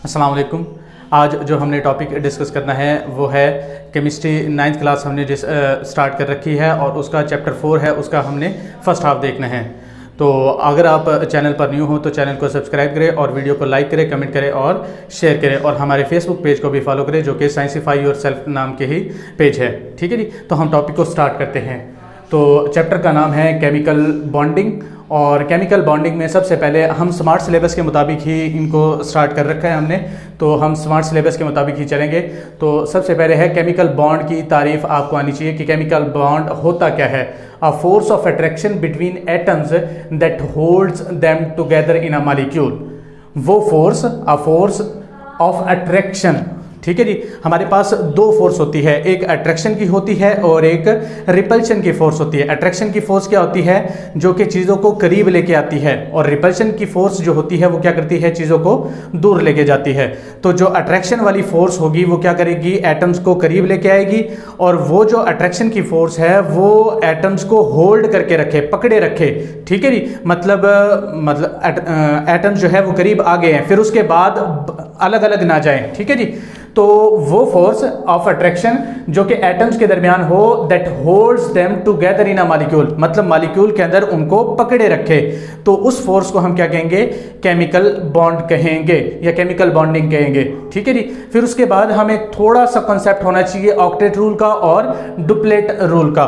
अस्सलाम वालेकुम। आज जो हमने टॉपिक डिस्कस करना है वो है केमिस्ट्री 9th क्लास हमने स्टार्ट कर रखी है और उसका चैप्टर 4 है, उसका हमने फर्स्ट हाफ देखना है। तो अगर आप चैनल पर न्यू हो तो चैनल को सब्सक्राइब करें और वीडियो को लाइक करें, कमेंट करें और शेयर करें, और हमारे फेसबुक पेज को भी फॉलो करें जो कि साइंसिफाई योरसेल्फ नाम के ही पेज है। ठीक है जी, तो हम टॉपिक को स्टार्ट करते हैं। तो चैप्टर का नाम है केमिकल बॉन्डिंग, और केमिकल बॉन्डिंग में सबसे पहले हम स्मार्ट सिलेबस के मुताबिक ही इनको स्टार्ट कर रखा है हमने, तो हम स्मार्ट सिलेबस के मुताबिक ही चलेंगे। तो सबसे पहले है केमिकल बॉन्ड की तारीफ आपको आनी चाहिए कि केमिकल बॉन्ड होता क्या है। A force of attraction between atoms that holds them together in a molecule. वो force, a force of attraction, ठीक है जी। हमारे पास दो फोर्स होती है, एक अट्रैक्शन की होती है और एक रिपल्शन की फोर्स होती है। अट्रैक्शन की फोर्स क्या होती है, जो कि चीज़ों को करीब लेके आती है, और रिपल्शन की फोर्स जो होती है वो क्या करती है, चीज़ों को दूर लेके जाती है। तो जो अट्रैक्शन वाली फोर्स होगी वो क्या करेगी, एटम्स को करीब लेके आएगी, और वो जो अट्रैक्शन की फोर्स है वो एटम्स को होल्ड करके रखे, पकड़े रखे। ठीक है जी, मतलब एटम्स जो है वो करीब आ गए हैं, फिर उसके बाद अलग अलग ना जाए। ठीक है जी, तो वो फोर्स ऑफ अट्रैक्शन जो कि एटम्स के दरमियान हो, that holds them together in a molecule, मतलब मॉलिक्यूल के अंदर उनको पकड़े रखे, तो उस फोर्स को हम क्या कहेंगे, केमिकल बॉन्ड कहेंगे या केमिकल बॉन्डिंग कहेंगे। ठीक है जी, फिर उसके बाद हमें थोड़ा सा कॉन्सेप्ट होना चाहिए ऑक्टेट रूल का और डुप्लेट रूल का।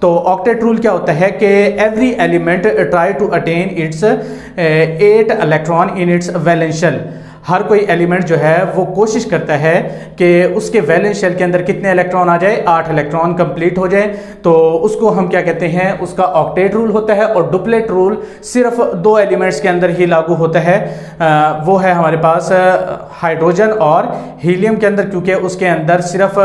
तो ऑक्टेट रूल क्या होता है कि every element try to attain its 8 electron in its valence shell. हर कोई एलिमेंट जो है वो कोशिश करता है कि उसके वैलेंस शेल के अंदर कितने इलेक्ट्रॉन आ जाए, 8 इलेक्ट्रॉन कंप्लीट हो जाए, तो उसको हम क्या कहते हैं, उसका ऑक्टेट रूल होता है। और डुप्लेट रूल सिर्फ 2 एलिमेंट्स के अंदर ही लागू होता है, वो है हमारे पास हाइड्रोजन और हीलियम के अंदर, क्योंकि उसके अंदर सिर्फ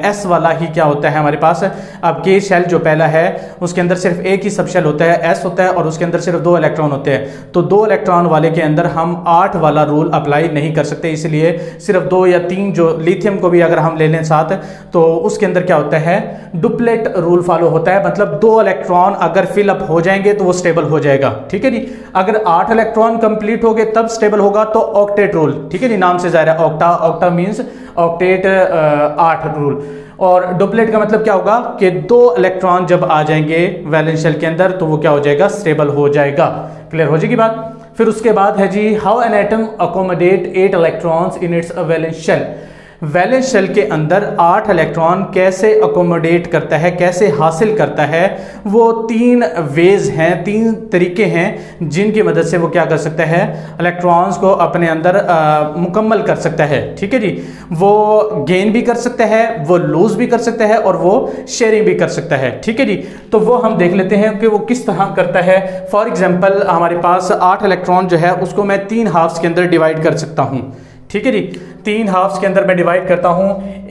एस वाला ही क्या होता है हमारे पास। अब के शेल जो पहला है उसके अंदर सिर्फ एक ही सब शेल होता है, एस होता है, और उसके अंदर सिर्फ 2 इलेक्ट्रॉन होते हैं। तो 2 इलेक्ट्रॉन वाले के अंदर हम 8 वाला रूल अप्लाई नहीं कर सकते, इसलिए सिर्फ 2 या 3, जो लिथियम को भी अगर हम ले लें साथ, तो उसके अंदर क्या होता है, डुप्लेट रूल फॉलो होता है। मतलब 2 इलेक्ट्रॉन अगर फिलअप हो जाएंगे तो वो स्टेबल हो जाएगा। ठीक है जी, अगर 8 इलेक्ट्रॉन कंप्लीट हो गए तब स्टेबल होगा, तो ऑक्टेट रूल। ठीक है जी, नाम से जाहिर है octa, octa means octet, 8 rule. और डुप्लेट का मतलब क्या होगा कि 2 इलेक्ट्रॉन जब आ जाएंगे वैलेंस शेल के अंदर तो वो क्या हो जाएगा, स्टेबल हो जाएगा। क्लियर हो जाएगी बात। फिर उसके बाद है जी, how an atom accommodate 8 electrons in its valence shell. Valence shell के अंदर 8 इलेक्ट्रॉन कैसे अकोमोडेट करता है, कैसे हासिल करता है, वो 3 वेज हैं, 3 तरीके हैं जिनकी मदद से वो क्या कर सकता है, इलेक्ट्रॉन्स को अपने अंदर मुकम्मल कर सकता है। ठीक है जी, वो गेन भी कर सकता है, वो लूज भी कर सकता है, और वो शेयरिंग भी कर सकता है। ठीक है जी, तो वो हम देख लेते हैं कि वो किस तरह करता है। फॉर एग्जाम्पल हमारे पास 8 इलेक्ट्रॉन जो है उसको मैं 3 हाफ्स के अंदर डिवाइड कर सकता हूँ। ठीक है जी, 3 हाफ्स के अंदर मैं डिवाइड करता हूं।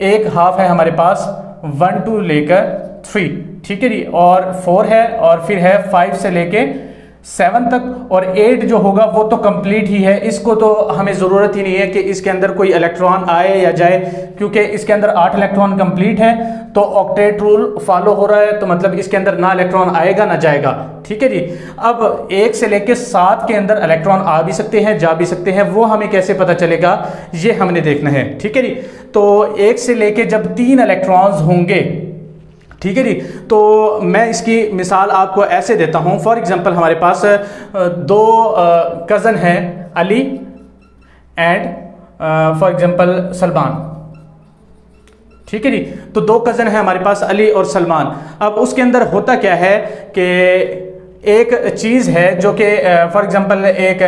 एक हाफ है हमारे पास 1 to लेकर 3, ठीक है जी, और 4 है, और फिर है 5 से लेके 7 तक, और 8 जो होगा वो तो कंप्लीट ही है, इसको तो हमें ज़रूरत ही नहीं है कि इसके अंदर कोई इलेक्ट्रॉन आए या जाए, क्योंकि इसके अंदर 8 इलेक्ट्रॉन कंप्लीट है। तो ऑक्टेट रूल फॉलो हो रहा है, तो मतलब इसके अंदर ना इलेक्ट्रॉन आएगा ना जाएगा। ठीक है जी, अब 1 से लेके 7 के अंदर इलेक्ट्रॉन आ भी सकते हैं, जा भी सकते हैं, वो हमें कैसे पता चलेगा, ये हमने देखना है। ठीक है जी, तो 1 से लेके जब 3 इलेक्ट्रॉन्स होंगे, ठीक है जी, तो मैं इसकी मिसाल आपको ऐसे देता हूं। फॉर एग्जांपल हमारे पास 2 कज़न हैं, Ali and for example Salman. ठीक है जी, तो 2 कज़न हैं हमारे पास, अली और सलमान। अब उसके अंदर होता क्या है कि एक चीज़ है जो कि फॉर एग्जांपल एक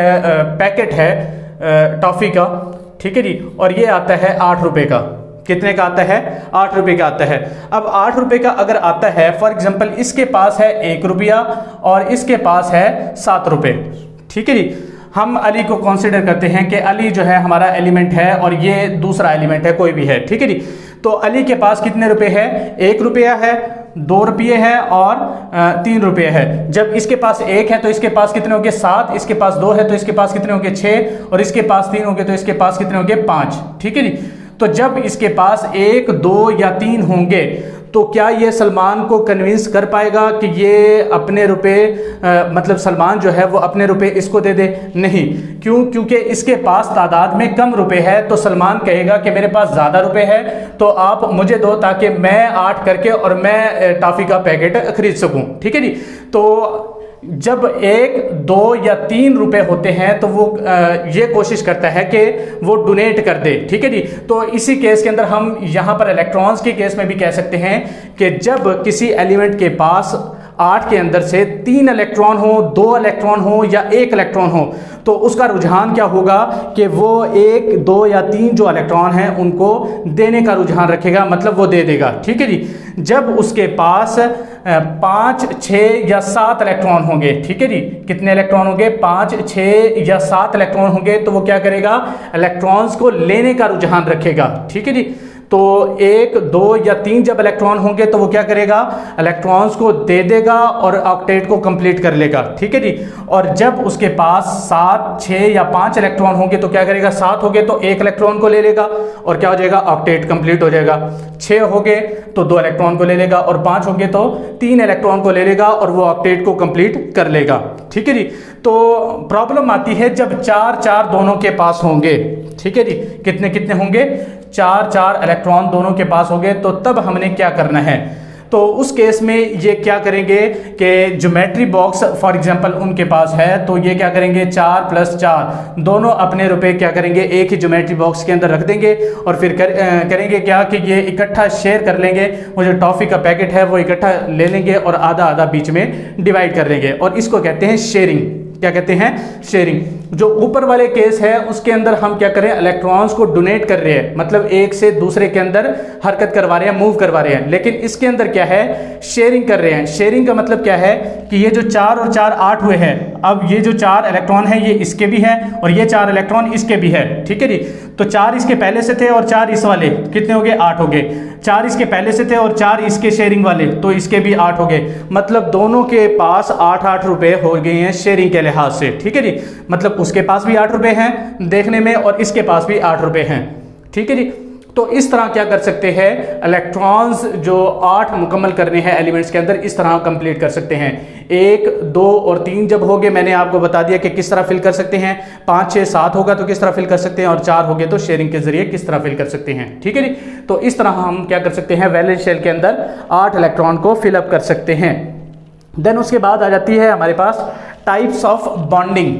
पैकेट है टॉफ़ी का, ठीक है जी, और ये आता है 8 रुपए का। कितने का आता है, 8 रुपए का आता है। अब 8 रुपए का अगर आता है, फॉर एग्जांपल इसके पास है 1 रुपया और इसके पास है 7 रुपए। ठीक है जी, हम अली को कंसीडर करते हैं कि अली जो है हमारा एलिमेंट है और ये दूसरा एलिमेंट है, कोई भी है। ठीक है जी, तो अली के पास कितने रुपए है, 1 रुपया है, 2 रुपये है और 3 रुपये है। जब इसके पास 1 है तो इसके पास कितने होंगे, 7, इसके पास 2 है तो इसके पास कितने होंगे, 6, और इसके पास 3 होंगे तो इसके पास कितने होंगे, 5। ठीक है जी, तो जब इसके पास 1, 2 या 3 होंगे तो क्या ये सलमान को कन्विंस कर पाएगा कि ये अपने रुपए मतलब सलमान जो है वो अपने रुपए इसको दे दे? नहीं। क्यों? क्योंकि इसके पास तादाद में कम रुपए है, तो सलमान कहेगा कि मेरे पास ज़्यादा रुपए है तो आप मुझे दो ताकि मैं 8 करके और मैं टॉफ़ी का पैकेट खरीद सकूं। ठीक है जी। तो जब 1, 2 या 3 रुपए होते हैं तो वो ये कोशिश करता है कि वो डोनेट कर दे। ठीक है जी। तो इसी केस के अंदर हम यहाँ पर इलेक्ट्रॉन्स के केस में भी कह सकते हैं कि जब किसी एलिमेंट के पास 8 के अंदर से 3 इलेक्ट्रॉन हो, 2 इलेक्ट्रॉन हो या 1 इलेक्ट्रॉन हो, तो उसका रुझान क्या होगा कि वो 1, 2 या 3 जो इलेक्ट्रॉन हैं उनको देने का रुझान रखेगा, मतलब वो दे देगा। ठीक है जी। जब उसके पास 5, 6 या 7 इलेक्ट्रॉन होंगे, ठीक है जी, कितने इलेक्ट्रॉन होंगे? 5, 6 या 7 इलेक्ट्रॉन होंगे, तो वो क्या करेगा? इलेक्ट्रॉन्स को लेने का रुझान रखेगा। ठीक है जी। तो 1, 2 या 3 जब इलेक्ट्रॉन होंगे तो वो क्या करेगा? इलेक्ट्रॉन्स को दे देगा और ऑक्टेट को कंप्लीट कर लेगा। ठीक है जी। और जब उसके पास 7, 6 या 5 इलेक्ट्रॉन होंगे तो क्या करेगा? 7 हो गए तो 1 इलेक्ट्रॉन को ले लेगा और क्या हो जाएगा? ऑक्टेट कंप्लीट हो जाएगा। 6 हो गए तो 2 इलेक्ट्रॉन को ले लेगा और 5 हो गए तो 3 इलेक्ट्रॉन को ले लेगा और वो ऑक्टेट को कंप्लीट कर लेगा। ठीक है जी। तो प्रॉब्लम आती है जब 4 दोनों के पास होंगे। ठीक है जी। कितने कितने होंगे? 4 इलेक्ट्रॉन दोनों के पास होंगे, तो तब हमने क्या करना है? तो उस केस में ये क्या करेंगे कि ज्योमेट्री बॉक्स फॉर एग्जांपल उनके पास है, तो ये क्या करेंगे? 4 + 4 दोनों अपने रुपए क्या करेंगे? एक ही ज्योमेट्री बॉक्स के अंदर रख देंगे और फिर करेंगे क्या कि ये इकट्ठा शेयर कर लेंगे। वो जो टॉफ़ी का पैकेट है वो इकट्ठा ले लेंगे और आधा आधा बीच में डिवाइड कर लेंगे, और इसको कहते हैं शेयरिंग। क्या कहते हैं? शेयरिंग। जो ऊपर वाले केस है उसके अंदर हम क्या करें? इलेक्ट्रॉन्स को डोनेट कर रहे हैं, मतलब एक से दूसरे के अंदर हरकत करवा रहे हैं, मूव करवा रहे हैं। लेकिन इसके अंदर क्या है? शेयरिंग कर रहे हैं। शेयरिंग का मतलब क्या है कि ये जो 4 और 4 8 हुए हैं, अब ये जो 4 इलेक्ट्रॉन है ये इसके भी है और ये 4 इलेक्ट्रॉन इसके भी है। ठीक है जी। तो 4 इसके पहले से थे और 4 इस वाले, कितने हो गए? 8 हो गए। 4 इसके पहले से थे और 4 इसके शेयरिंग वाले, तो इसके भी 8 हो गए। मतलब दोनों के पास 8 रुपए हो गए हैं शेयरिंग के लिहाज से। ठीक है जी। मतलब उसके पास भी 8 रुपए हैं देखने में और इसके पास भी 8 रुपए हैं। ठीक है जी। तो इस तरह क्या कर सकते हैं? इलेक्ट्रॉन्स जो 8 मुकम्मल करने हैं एलिमेंट्स के अंदर, इस तरह कंप्लीट कर सकते हैं। 1, 2 और 3 जब हो गए, मैंने आपको बता दिया कि किस तरह फिल कर सकते हैं। 5, 6, 7 होगा तो किस तरह फिल कर सकते हैं, और 4 हो गए तो शेयरिंग के जरिए किस तरह फिल कर सकते हैं। ठीक है जी। तो इस तरह हम क्या कर सकते हैं? वैलेंस शेल के अंदर 8 इलेक्ट्रॉन को फिलअप कर सकते हैं। देन उसके बाद आ जाती है हमारे पास टाइप्स ऑफ बॉन्डिंग।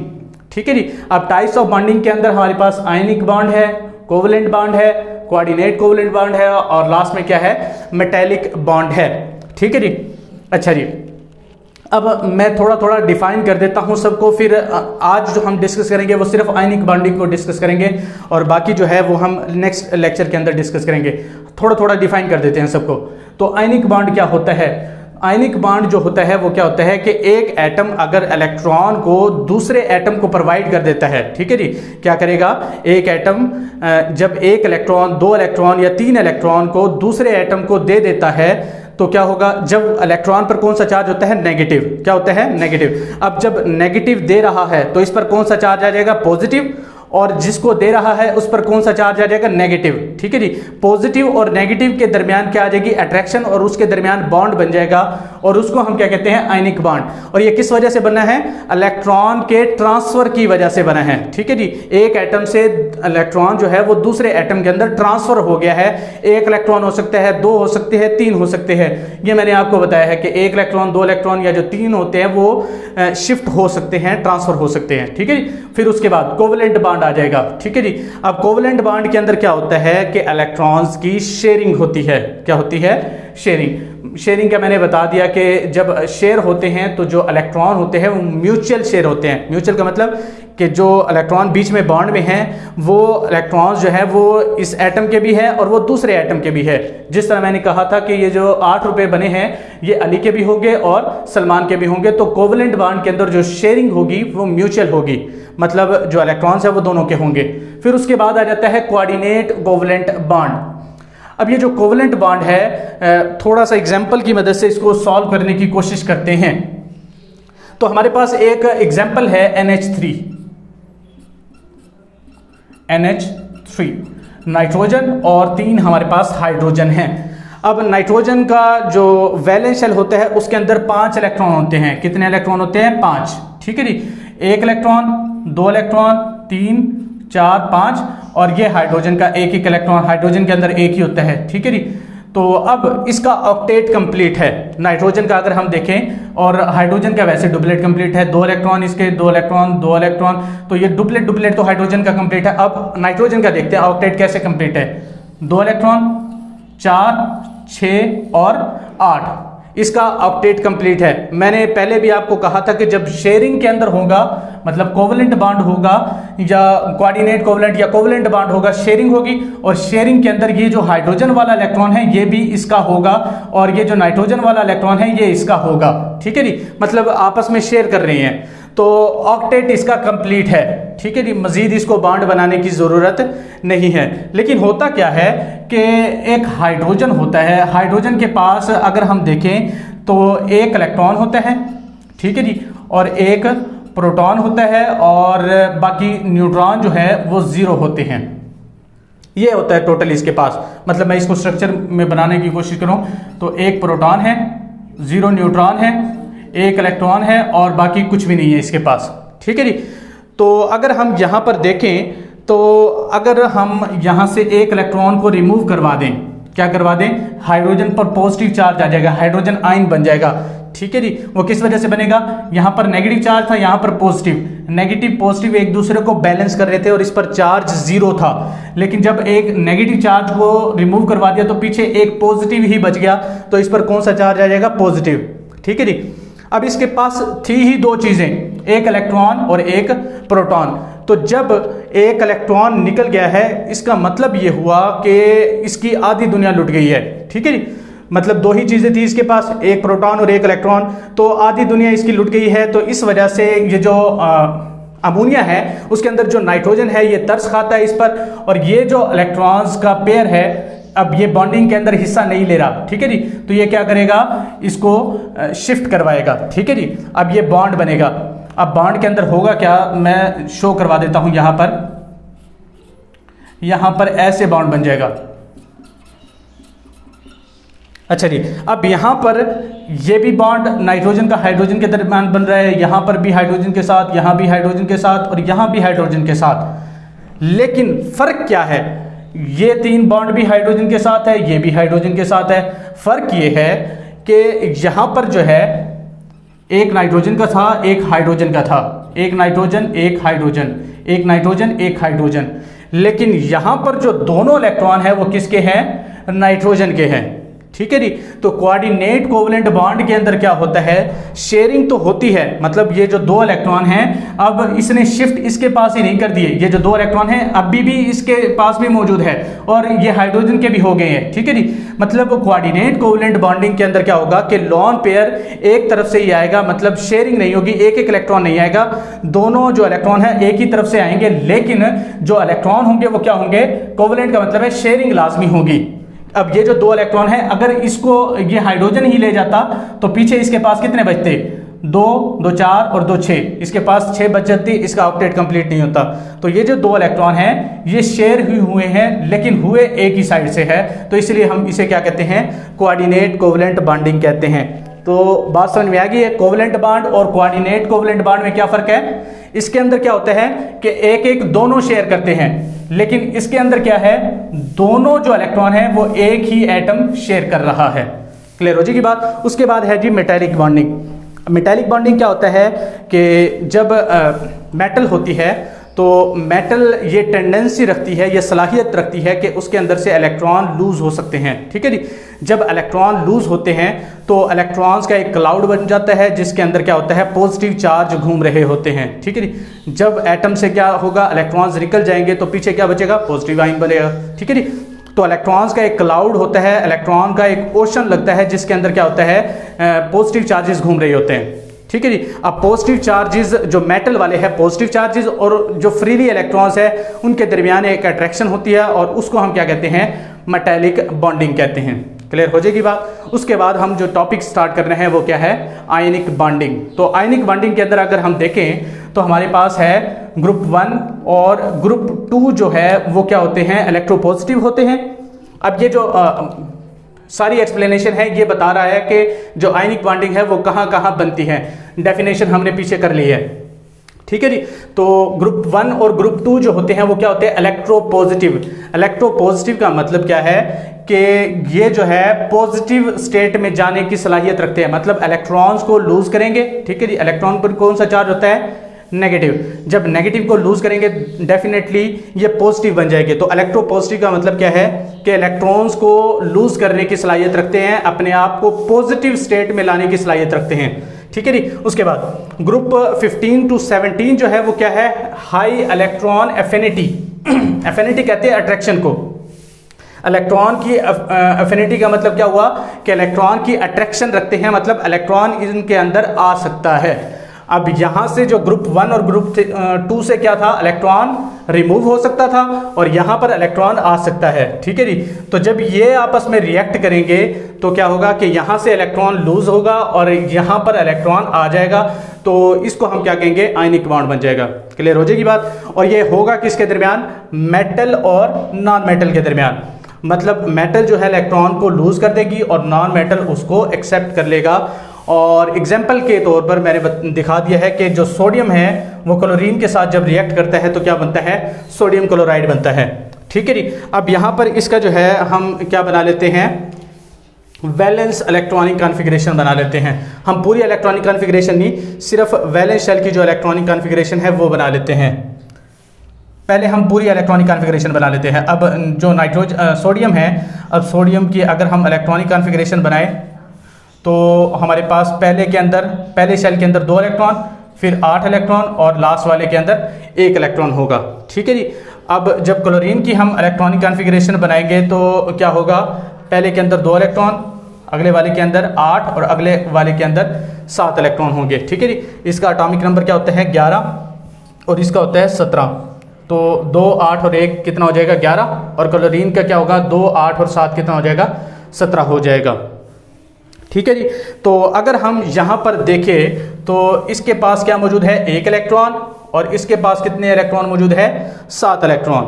ठीक है जी। अब टाइप्स ऑफ बॉन्डिंग के अंदर हमारे पास आयनिक बॉन्ड है, कोवलेंट बॉन्ड है, कोऑर्डिनेट कोवलेंट बॉन्ड है और लास्ट में क्या है? मेटेलिक बॉन्ड है। ठीक है जी। अच्छा जी। अब मैं थोड़ा थोड़ा डिफाइन कर देता हूं सबको, फिर आज जो हम डिस्कस करेंगे वो सिर्फ आयनिक बॉन्डिंग को डिस्कस करेंगे और बाकी जो है वो हम नेक्स्ट लेक्चर के अंदर डिस्कस करेंगे। थोड़ा थोड़ा डिफाइन कर देते हैं सबको। तो आयनिक बॉन्ड क्या होता है? आयनिक बॉन्ड जो होता है वो क्या होता है कि एक एटम अगर इलेक्ट्रॉन को दूसरे एटम को प्रोवाइड कर देता है, ठीक है जी, क्या करेगा? एक एटम जब 1 इलेक्ट्रॉन, 2 इलेक्ट्रॉन या 3 इलेक्ट्रॉन को दूसरे एटम को दे देता है तो क्या होगा? जब इलेक्ट्रॉन पर कौन सा चार्ज होता है? नेगेटिव। क्या होता है? नेगेटिव। अब जब नेगेटिव दे रहा है तो इस पर कौन सा चार्ज आ जाएगा? पॉजिटिव। और जिसको दे रहा है उस पर कौन सा चार्ज आ जाएगा? नेगेटिव। ठीक है जी। पॉजिटिव और नेगेटिव के दरमियान क्या आ जाएगी? अट्रैक्शन, और उसके दरमियान बॉन्ड बन जाएगा और उसको हम क्या कहते हैं? Ionic bond. और ये किस वजह से बना है? इलेक्ट्रॉन के ट्रांसफर की वजह से बना है। ठीक है जी। एक एटम से इलेक्ट्रॉन जो है वो दूसरे एटम के अंदर ट्रांसफर हो गया है। 1 इलेक्ट्रॉन हो सकता है, 2 हो सकते हैं, 3 हो सकते हैं। ये मैंने आपको बताया है कि 1 इलेक्ट्रॉन, 2 इलेक्ट्रॉन या जो 3 होते हैं वो शिफ्ट हो सकते हैं, ट्रांसफर हो सकते हैं। ठीक है जी। फिर उसके बाद कोवलेंट बॉन्ड आ जाएगा। ठीक है जी। अब कोवलेंट बॉन्ड के अंदर क्या होता है कि इलेक्ट्रॉन्स की शेयरिंग होती है। क्या होती है? शेयरिंग। शेयरिंग का मैंने बता दिया कि जब शेयर होते हैं तो जो इलेक्ट्रॉन होते हैं वो म्यूचुअल शेयर होते हैं। म्यूचुअल का मतलब कि जो इलेक्ट्रॉन बीच में बॉन्ड में हैं वो इलेक्ट्रॉन्स जो है वो इस एटम के भी है और वो दूसरे एटम के भी है। जिस तरह मैंने कहा था कि ये जो 8 रुपए बने हैं ये अली के भी होंगे और सलमान के भी होंगे, तो कोवलेंट बॉन्ड के अंदर जो शेयरिंग होगी वो म्यूचुअल होगी, मतलब जो इलेक्ट्रॉन्स है वो दोनों के होंगे। फिर उसके बाद आ जाता है कोऑर्डिनेट कोवलेंट बॉन्ड। अब ये जो कोवलेंट बॉन्ड है, थोड़ा सा एग्जाम्पल की मदद से इसको सॉल्व करने की कोशिश करते हैं। तो हमारे पास एक एग्जाम्पल है NH3, नाइट्रोजन और 3 हमारे पास हाइड्रोजन है। अब नाइट्रोजन का जो वैलेंस शेल होता है उसके अंदर 5 इलेक्ट्रॉन होते हैं। कितने इलेक्ट्रॉन होते हैं? 5। ठीक है जी, 1 इलेक्ट्रॉन, 2 इलेक्ट्रॉन, 3, 4, 5 और ये हाइड्रोजन का एक इलेक्ट्रॉन, हाइड्रोजन के अंदर एक ही होता है। ठीक है जी, तो अब इसका ऑक्टेट कंप्लीट है नाइट्रोजन का अगर हम देखें, और हाइड्रोजन का वैसे डुप्लेट कंप्लीट है। 2 इलेक्ट्रॉन इसके, 2 इलेक्ट्रॉन, 2 इलेक्ट्रॉन, तो ये डुप्लेट तो हाइड्रोजन का कंप्लीट है। अब नाइट्रोजन का देखते हैं ऑक्टेट कैसे कंप्लीट है। 2 इलेक्ट्रॉन, 4, 6 और 8, इसका ऑक्टेट कंप्लीट है। मैंने पहले भी आपको कहा था कि जब शेयरिंग के अंदर होगा, मतलब कोवलेंट बॉन्ड होगा या कोऑर्डिनेट कोवलेंट या कोवलेंट बॉन्ड होगा, शेयरिंग होगी, और शेयरिंग के अंदर ये जो हाइड्रोजन वाला इलेक्ट्रॉन है ये भी इसका होगा, और ये जो नाइट्रोजन वाला इलेक्ट्रॉन है ये इसका होगा। ठीक है जी, मतलब आपस में शेयर कर रहे हैं, तो ऑक्टेट इसका कंप्लीट है। ठीक है जी, मजीद इसको बॉन्ड बनाने की ज़रूरत नहीं है। लेकिन होता क्या है कि एक हाइड्रोजन होता है, हाइड्रोजन के पास अगर हम देखें तो एक इलेक्ट्रॉन होता है, ठीक है जी, और एक प्रोटॉन होता है, और बाकी न्यूट्रॉन जो है वो 0 होते हैं। ये होता है टोटल इसके पास। मतलब मैं इसको स्ट्रक्चर में बनाने की कोशिश करूं तो एक प्रोटॉन है, 0 न्यूट्रॉन है, एक इलेक्ट्रॉन है और बाकी कुछ भी नहीं है इसके पास। ठीक है जी, तो अगर हम यहाँ पर देखें तो अगर हम यहाँ से एक इलेक्ट्रॉन को रिमूव करवा दें, क्या करवा दें, हाइड्रोजन पर पॉजिटिव चार्ज आ जाएगा, हाइड्रोजन आयन बन जाएगा। ठीक है जी, वो किस वजह से बनेगा, यहाँ पर नेगेटिव चार्ज था, यहाँ पर पॉजिटिव, नेगेटिव पॉजिटिव एक दूसरे को बैलेंस कर रहे थे और इस पर चार्ज 0 था। लेकिन जब एक नेगेटिव चार्ज को रिमूव करवा दिया तो पीछे एक पॉजिटिव ही बच गया, तो इस पर कौन सा चार्ज आ जाएगा, पॉजिटिव। ठीक है जी, अब इसके पास थी ही 2 चीजें, एक इलेक्ट्रॉन और एक प्रोटॉन। तो जब एक इलेक्ट्रॉन निकल गया है इसका मतलब ये हुआ कि इसकी आधी दुनिया लुट गई है। ठीक है जी, मतलब 2 ही चीजें थी इसके पास, एक प्रोटॉन और एक इलेक्ट्रॉन, तो आधी दुनिया इसकी लुट गई है। तो इस वजह से ये जो अमोनिया है उसके अंदर जो नाइट्रोजन है ये तरस खाता है इस पर, और ये जो इलेक्ट्रॉन्स का पेयर है अब ये बॉन्डिंग के अंदर हिस्सा नहीं ले रहा। ठीक है जी, तो ये क्या करेगा, इसको शिफ्ट करवाएगा। ठीक है जी, अब ये बॉन्ड बनेगा। अब बॉन्ड के अंदर होगा क्या, मैं शो करवा देता हूं। यहां पर ऐसे बॉन्ड बन जाएगा। अच्छा जी, अब यहां पर ये भी बॉन्ड नाइट्रोजन का हाइड्रोजन के दरमियान बन रहा है, यहां पर भी हाइड्रोजन के साथ, यहां भी हाइड्रोजन के साथ और यहां भी हाइड्रोजन के साथ। लेकिन फर्क क्या है, ये 3 बॉन्ड भी हाइड्रोजन के साथ है, ये भी हाइड्रोजन के साथ है। फर्क ये है कि यहां पर जो है एक नाइट्रोजन का था, एक हाइड्रोजन का था, एक नाइट्रोजन एक हाइड्रोजन, एक नाइट्रोजन एक हाइड्रोजन। लेकिन यहां पर जो दोनों इलेक्ट्रॉन है वो किसके हैं, नाइट्रोजन के हैं। ठीक है जी, तो कोऑर्डिनेट कोवलेंट बॉन्ड के अंदर क्या होता है, शेयरिंग तो होती है, मतलब ये जो 2 इलेक्ट्रॉन हैं अब इसने शिफ्ट इसके पास ही नहीं कर दिए, ये जो 2 इलेक्ट्रॉन हैं अभी भी इसके पास भी मौजूद है और ये हाइड्रोजन के भी हो गए हैं। ठीक है जी, मतलब कोऑर्डिनेट कोवलेंट बॉन्डिंग के अंदर क्या होगा कि लोन पेयर एक तरफ से ही आएगा, मतलब शेयरिंग नहीं होगी, एक एक इलेक्ट्रॉन नहीं आएगा, दोनों जो इलेक्ट्रॉन है एक ही तरफ से आएंगे। लेकिन जो इलेक्ट्रॉन होंगे वो क्या होंगे, कोवलेंट का मतलब है शेयरिंग लाजमी होगी। अब ये जो 2 इलेक्ट्रॉन है अगर इसको ये हाइड्रोजन ही ले जाता तो पीछे इसके पास कितने बचते, 2, 2, 4 और 2, 6, इसके पास 6 बच जाती, इसका ऑक्टेट कंप्लीट नहीं होता। तो ये जो 2 इलेक्ट्रॉन हैं ये शेयर ही हुए हैं लेकिन हुए एक ही साइड से है, तो इसलिए हम इसे क्या कहते हैं, कोऑर्डिनेट कोवलेंट बॉन्डिंग कहते हैं। तो बात समझ में आ गई है, कोवलेंट बॉन्ड और कोऑर्डिनेट कोवलेंट बॉन्ड में क्या फर्क है। इसके अंदर क्या होता है कि एक एक दोनों शेयर करते हैं, लेकिन इसके अंदर क्या है, दोनों जो इलेक्ट्रॉन है वो एक ही एटम शेयर कर रहा है। क्लियर हो जाएगी बात। उसके बाद है जी मेटालिक बॉन्डिंग। मेटालिक बॉन्डिंग क्या होता है कि जब मेटल होती है तो मेटल ये टेंडेंसी रखती है, ये सलाहियत रखती है कि उसके अंदर से इलेक्ट्रॉन लूज हो सकते हैं। ठीक है जी, जब इलेक्ट्रॉन लूज होते हैं तो इलेक्ट्रॉन्स का एक क्लाउड बन जाता है जिसके अंदर क्या होता है, पॉजिटिव चार्ज घूम रहे होते हैं। ठीक है जी, जब एटम से क्या होगा, इलेक्ट्रॉन्स निकल जाएंगे तो पीछे क्या बचेगा, पॉजिटिव आयन बनेगा। ठीक है जी, तो इलेक्ट्रॉन्स का एक क्लाउड होता है, इलेक्ट्रॉन का एक ओशन लगता है जिसके अंदर क्या होता है, पॉजिटिव चार्जेस घूम रहे होते हैं। ठीक है जी, अब पॉजिटिव चार्जेस जो मेटल वाले हैं, पॉजिटिव चार्जेस और जो फ्रीली इलेक्ट्रॉन्स है उनके दरमियान एक अट्रैक्शन होती है और उसको हम क्या कहते हैं, मेटालिक बॉन्डिंग कहते हैं। क्लियर हो जाएगी बात। उसके बाद हम जो टॉपिक स्टार्ट कर रहे हैं वो क्या है, आयनिक बॉन्डिंग। तो आयनिक बॉन्डिंग के अंदर अगर हम देखें तो हमारे पास है ग्रुप 1 और ग्रुप 2 जो है वो क्या होते हैं, इलेक्ट्रोपॉजिटिव होते हैं। अब ये जो सारी एक्सप्लेनेशन है, ये बता रहा है कि जो आयनिक बॉन्डिंग है वो कहाँ कहाँ बनती है। डेफिनेशन हमने पीछे कर ली है, ठीक है जी। तो ग्रुप 1 और ग्रुप 2 जो होते हैं वो क्या होते हैं, इलेक्ट्रोपॉजिटिव। इलेक्ट्रोपॉजिटिव का मतलब क्या है कि ये जो है पॉजिटिव स्टेट में जाने की सलाहियत रखते हैं, मतलब इलेक्ट्रॉन्स को लूज करेंगे, ठीक है जी। इलेक्ट्रॉन पर कौन सा चार्ज होता है, नेगेटिव। जब नेगेटिव को लूज करेंगे डेफिनेटली ये पॉजिटिव बन जाएगी। तो इलेक्ट्रोपॉजिटिव का मतलब क्या है कि इलेक्ट्रॉन्स को लूज करने की सलाहियत रखते हैं, अपने आप को पॉजिटिव स्टेट में लाने की सलाहियत रखते हैं, ठीक है जी। उसके बाद ग्रुप 15 to 17 जो है वो क्या है, हाई इलेक्ट्रॉन एफिनिटी। एफिनिटी कहते हैं अट्रैक्शन को। इलेक्ट्रॉन की एफिनिटी का मतलब क्या हुआ कि इलेक्ट्रॉन की अट्रैक्शन रखते हैं, मतलब इलेक्ट्रॉन इनके अंदर आ सकता है। अब यहां से जो ग्रुप 1 और ग्रुप 2 से क्या था, इलेक्ट्रॉन रिमूव हो सकता था और यहां पर इलेक्ट्रॉन आ सकता है, ठीक है जी। तो जब ये आपस में रिएक्ट करेंगे तो क्या होगा कि यहां से इलेक्ट्रॉन लूज होगा और यहां पर इलेक्ट्रॉन आ जाएगा, तो इसको हम क्या कहेंगे, आयनिक बॉन्ड बन जाएगा। क्लियर हो जाएगी बात। और ये होगा किसके दरमियान, मेटल और नॉन मेटल के दरमियान। मतलब मेटल जो है इलेक्ट्रॉन को लूज कर देगी और नॉन मेटल उसको एक्सेप्ट कर लेगा। और एग्जाम्पल के तौर पर मैंने दिखा दिया है कि जो सोडियम है वो क्लोरीन के साथ जब रिएक्ट करता है तो क्या बनता है, सोडियम क्लोराइड बनता है, ठीक है जी। अब यहाँ पर इसका जो है हम क्या बना लेते हैं, वैलेंस इलेक्ट्रॉनिक कॉन्फ़िगरेशन बना लेते हैं। हम पूरी इलेक्ट्रॉनिक कॉन्फ़िगरेशन नहीं, सिर्फ वैलेंस शेल की जो इलेक्ट्रॉनिक कॉन्फ़िगरेशन है वो बना लेते हैं। पहले हम पूरी इलेक्ट्रॉनिक कॉन्फ़िगरेशन बना लेते हैं। अब जो सोडियम है, अब सोडियम की अगर हम इलेक्ट्रॉनिक कॉन्फ़िगरेशन बनाएं तो हमारे पास पहले शेल के अंदर 2 इलेक्ट्रॉन, फिर 8 इलेक्ट्रॉन और लास्ट वाले के अंदर 1 इलेक्ट्रॉन होगा, ठीक है जी। अब जब क्लोरीन की हम इलेक्ट्रॉनिक कॉन्फ़िगरेशन बनाएंगे तो क्या होगा, पहले के अंदर 2 इलेक्ट्रॉन, अगले वाले के अंदर 8 और अगले वाले के अंदर 7 इलेक्ट्रॉन होंगे, ठीक है जी। इसका एटॉमिक नंबर क्या होता है, 11 और इसका होता है 17। तो 2, 8 और 1 कितना हो जाएगा, 11। और क्लोरीन का क्या होगा, 2, 8 और 7 कितना हो जाएगा, 17 हो जाएगा, ठीक है जी। तो अगर हम यहाँ पर देखें तो इसके पास क्या मौजूद है, 1 इलेक्ट्रॉन और इसके पास कितने इलेक्ट्रॉन मौजूद है, 7 इलेक्ट्रॉन।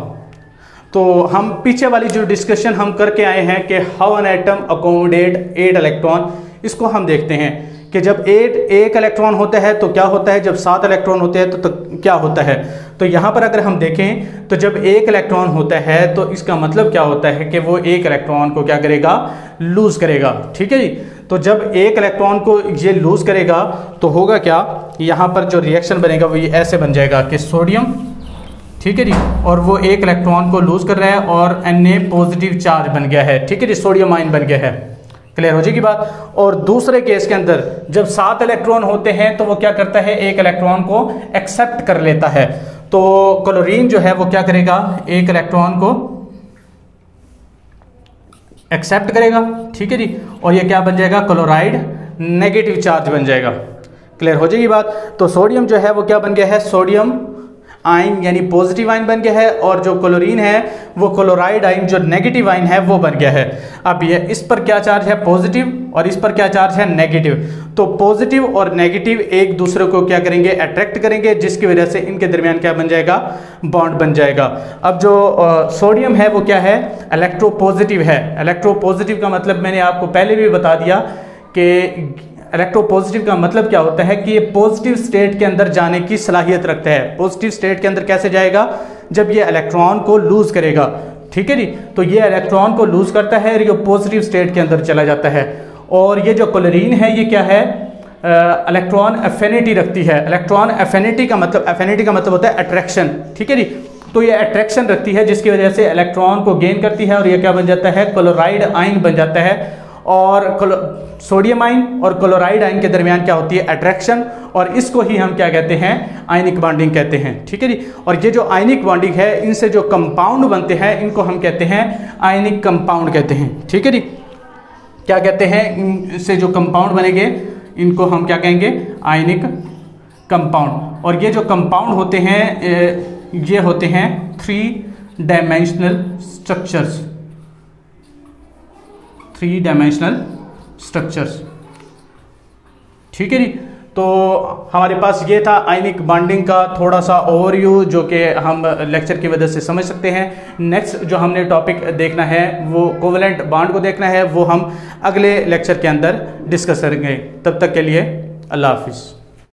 तो हम पीछे वाली जो डिस्कशन हम करके आए हैं कि how an atom accommodate 8 electron, इसको हम देखते हैं कि जब 1 इलेक्ट्रॉन होता है तो क्या होता है, जब 7 इलेक्ट्रॉन होते हैं तो क्या होता है। तो यहाँ पर अगर हम देखें तो जब 1 इलेक्ट्रॉन होता है तो इसका मतलब क्या होता है कि वो 1 इलेक्ट्रॉन को क्या करेगा, लूज करेगा, ठीक है जी। तो जब 1 इलेक्ट्रॉन को ये लूज करेगा तो होगा क्या, यहाँ पर जो रिएक्शन बनेगा वो ये ऐसे बन जाएगा कि सोडियम, ठीक है जी, और वो 1 इलेक्ट्रॉन को लूज कर रहा है और Na पॉजिटिव चार्ज बन गया है, ठीक है जी, सोडियम आयन बन गया है। क्लियर हो जाएगी बात। और दूसरे केस के अंदर जब 7 इलेक्ट्रॉन होते हैं तो वो क्या करता है, 1 इलेक्ट्रॉन को एक्सेप्ट कर लेता है। तो क्लोरीन जो है वो क्या करेगा, 1 इलेक्ट्रॉन को एक्सेप्ट करेगा, ठीक है जी, और ये क्या बन जाएगा, क्लोराइड नेगेटिव चार्ज बन जाएगा। क्लियर हो जाएगी बात। तो सोडियम जो है वो क्या बन गया है, सोडियम आयन यानी पॉजिटिव आयन बन गया है, और जो क्लोरीन है वो क्लोराइड आयन जो नेगेटिव आयन है वो बन गया है। अब ये इस पर क्या चार्ज है, पॉजिटिव, और इस पर क्या चार्ज है, नेगेटिव। तो पॉजिटिव और नेगेटिव एक दूसरे को क्या करेंगे, अट्रैक्ट करेंगे, जिसकी वजह से इनके दरमियान क्या बन जाएगा, बॉन्ड बन जाएगा। अब जो सोडियम है वो क्या है, इलेक्ट्रोपॉजिटिव है। इलेक्ट्रोपॉजिटिव का मतलब मैंने आपको पहले भी बता दिया कि इलेक्ट्रोपॉजिटिव का मतलब क्या होता है कि ये पॉजिटिव स्टेट के अंदर जाने की सलाहियत रखता है। पॉजिटिव स्टेट के अंदर कैसे जाएगा, जब ये इलेक्ट्रॉन को लूज करेगा, ठीक है जी। तो ये इलेक्ट्रॉन को लूज करता है और ये पॉजिटिव स्टेट के अंदर चला जाता है। और ये जो क्लोरीन है ये क्या है, इलेक्ट्रॉन एफिनिटी रखती है। इलेक्ट्रॉन एफिनिटी का मतलब होता है अट्रैक्शन, ठीक है जी। तो ये अट्रैक्शन रखती है जिसकी वजह से इलेक्ट्रॉन को गेन करती है और ये क्या बन जाता है, क्लोराइड आयन बन जाता है। और सोडियम आयन और क्लोराइड आयन के दरमियान क्या होती है, अट्रैक्शन, और इसको ही हम क्या कहते हैं, आयनिक बॉन्डिंग कहते हैं, ठीक है जी। और ये जो आयनिक बॉन्डिंग है, इनसे जो कंपाउंड बनते हैं इनको हम कहते हैं आयनिक कंपाउंड कहते हैं, ठीक है जी। क्या कहते हैं, इनसे जो कंपाउंड बनेंगे इनको हम क्या कहेंगे, आयनिक कंपाउंड। और ये जो कंपाउंड होते हैं ये होते हैं 3 डायमेंशनल स्ट्रक्चर्स, 3 डायमेंशनल स्ट्रक्चर्स, ठीक है जी। तो हमारे पास ये था आयनिक बॉन्डिंग का थोड़ा सा ओवरव्यू, जो कि हम लेक्चर की वजह से समझ सकते हैं। नेक्स्ट जो हमने टॉपिक देखना है वो कोवेलेंट बॉन्ड को देखना है, वो हम अगले लेक्चर के अंदर डिस्कस करेंगे। तब तक के लिए अल्लाह हाफिज़।